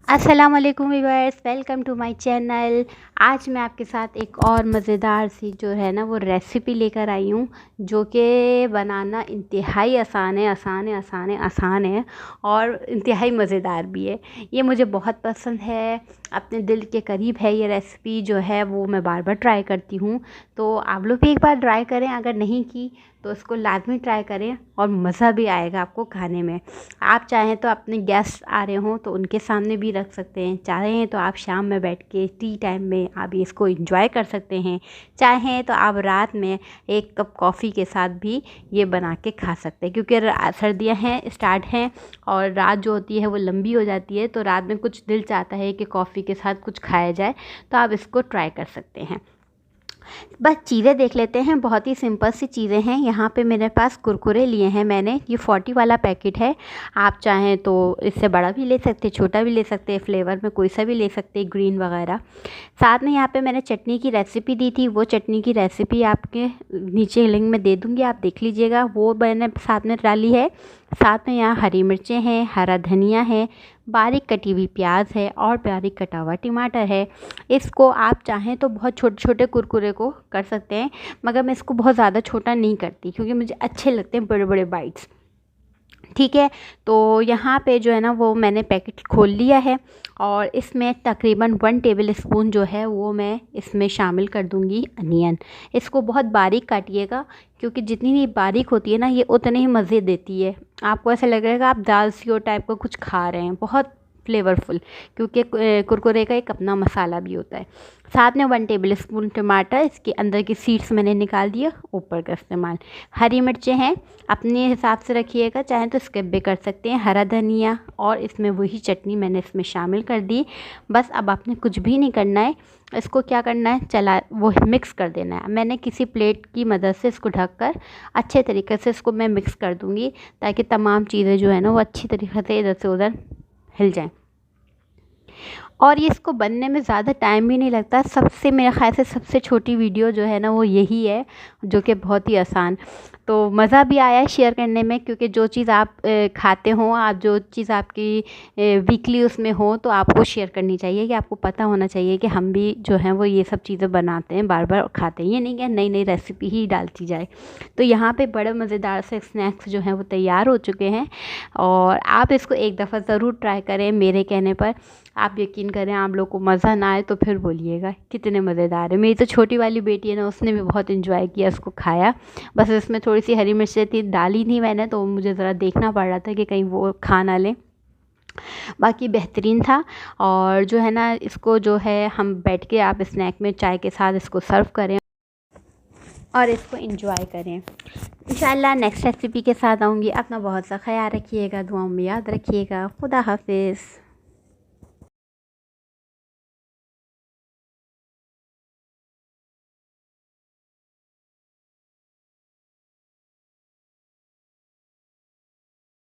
अस्सलामुअलैकुम viewers, welcome to my channel. आज मैं आपके साथ एक और मज़ेदार सी जो है ना वो रेसिपी लेकर आई हूँ, जो कि बनाना इंतहाई आसान है और इंतहाई मज़ेदार भी है। ये मुझे बहुत पसंद है, अपने दिल के करीब है ये रेसिपी जो है वो मैं बार बार ट्राई करती हूँ। तो आप लोग भी एक बार ट्राई करें, अगर नहीं की तो इसको लाजमी ट्राई करें और मज़ा भी आएगा आपको खाने में। आप चाहें तो अपने गेस्ट आ रहे हों तो उनके सामने भी रख सकते हैं, चाहें तो आप शाम में बैठ के टी टाइम में आप इसको एंजॉय कर सकते हैं, चाहें तो आप रात में एक कप कॉफ़ी के साथ भी ये बना के खा सकते हैं। क्योंकि सर्दियां हैं स्टार्ट हैं और रात जो होती है वो लंबी हो जाती है, तो रात में कुछ दिल चाहता है कि कॉफ़ी के साथ कुछ खाया जाए, तो आप इसको ट्राई कर सकते हैं। बस चीज़ें देख लेते हैं, बहुत ही सिंपल सी चीज़ें हैं। यहाँ पे मेरे पास कुरकुरे लिए हैं मैंने, ये 40 वाला पैकेट है। आप चाहें तो इससे बड़ा भी ले सकते हैं, छोटा भी ले सकते हैं, फ्लेवर में कोई सा भी ले सकते हैं, ग्रीन वगैरह। साथ में यहाँ पे मैंने चटनी की रेसिपी दी थी, वो चटनी की रेसिपी आपके नीचे लिंक में दे दूँगी, आप देख लीजिएगा, वो मैंने साथ में डाली है। साथ में यहाँ हरी मिर्चें हैं, हरा धनिया है, बारीक कटी हुई प्याज है और बारीक कटा हुआ टमाटर है। इसको आप चाहें तो बहुत छोटे छोटे कुरकुरे को कर सकते हैं, मगर मैं इसको बहुत ज़्यादा छोटा नहीं करती क्योंकि मुझे अच्छे लगते हैं बड़े बड़े बाइट्स। ठीक है, तो यहाँ पे जो है ना वो मैंने पैकेट खोल लिया है और इसमें तकरीबन 1 टेबल स्पून जो है वो मैं इसमें शामिल कर दूँगी अनियन। इसको बहुत बारीक काटिएगा, क्योंकि जितनी भी बारीक होती है ना ये उतने ही मज़े देती है। आपको ऐसा लगेगा आप दाल सीओ टाइप का कुछ खा रहे हैं, बहुत फ्लेवरफुल, क्योंकि कुरकुरे का एक अपना मसाला भी होता है। साथ में 1 टेबल स्पून टमाटर, इसके अंदर की सीड्स मैंने निकाल दिया, ऊपर का इस्तेमाल। हरी मिर्चें हैं, अपने हिसाब से रखिएगा, चाहें तो स्किप भी कर सकते हैं। हरा धनिया और इसमें वही चटनी मैंने इसमें शामिल कर दी। बस अब आपने कुछ भी नहीं करना है, इसको क्या करना है वो मिक्स कर देना है। मैंने किसी प्लेट की मदद से इसको ढककर अच्छे तरीके से इसको मैं मिक्स कर दूँगी, ताकि तमाम चीज़ें जो है ना वो अच्छी तरीके से इधर से उधर हिल जाएँ। और ये इसको बनने में ज़्यादा टाइम भी नहीं लगता। सबसे मेरे ख़्याल से सबसे छोटी वीडियो जो है ना वो यही है, जो कि बहुत ही आसान। तो मज़ा भी आया है शेयर करने में, क्योंकि जो चीज़ आप खाते हों, आप जो चीज़ आपकी वीकली उसमें हो, तो आपको शेयर करनी चाहिए, कि आपको पता होना चाहिए कि हम भी जो हैं वो ये सब चीज़ें बनाते हैं, बार बार खाते हैं। ये नहीं कि नई नई रेसिपी ही डालती जाए। तो यहाँ पे बड़े मज़ेदार से स्नैक्स जो हैं वो तैयार हो चुके हैं और आप इसको एक दफ़ा ज़रूर ट्राई करें मेरे कहने पर। आप यकीन करें, आप लोग को मज़ा ना आए तो फिर बोलिएगा कितने मज़ेदार है। मेरी तो छोटी वाली बेटी है ना, उसने भी बहुत इन्जॉय किया, उसको खाया। बस इसमें थोड़ी सी हरी मिर्चें थी, डाली थी मैंने, तो मुझे ज़रा देखना पड़ रहा था कि कहीं वो खा ना लें। बाकी बेहतरीन था। और जो है ना इसको जो है हम बैठ के आप स्नैक में चाय के साथ इसको सर्व करें और इसको एंजॉय करें। इंशाल्लाह नेक्स्ट रेसिपी के साथ आऊँगी। अपना बहुत सा ख्याल रखिएगा, दुआओं में याद रखिएगा। खुदा हाफिज़।